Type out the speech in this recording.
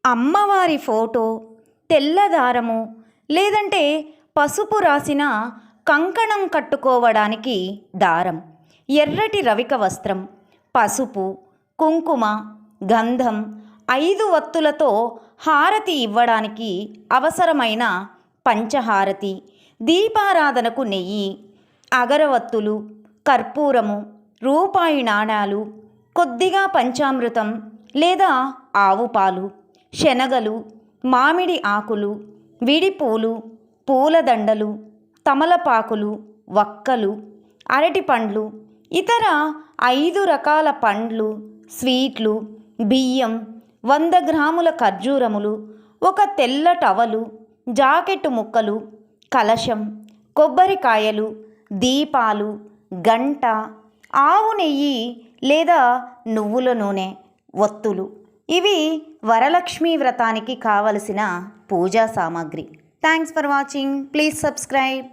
అమ్మవారి ఫోటో, తెల్లదారము లేదంటే పసుపు రాసిన కంకణం కట్టుకోవడానికి దారం, ఎర్రటి రవిక వస్త్రం, పసుపు, కుంకుమ, గంధం, 5 వత్తులతో హారతి ఇవ్వడానికి అవసరమైన పంచహారతి, దీపారాధనకు నెయ్యి, అగరవత్తులు, కర్పూరము, రూపాయి నాణాలు, కొద్దిగా పంచామృతం లేదా ఆవు పాలు, శనగలు, మామిడి ఆకులు, విడిపూలు, పూలదండలు, తమలపాకులు, వక్కలు, అరటిపండ్లు, ఇతర 5 రకాల పండ్లు, స్వీట్లు, బియ్యం, 100 గ్రాముల ఖర్జూరములు, ఒక తెల్ల టవలు, జాకెట్టు ముక్కలు, కలశం, కొబ్బరికాయలు, దీపాలు, గంట, ఆవు నెయ్యి లేదా నువ్వుల నూనె, ఒత్తులు. ఇవి వరలక్ష్మీ వ్రతానికి కావలసిన పూజా సామాగ్రి. Thanks for watching. Please subscribe.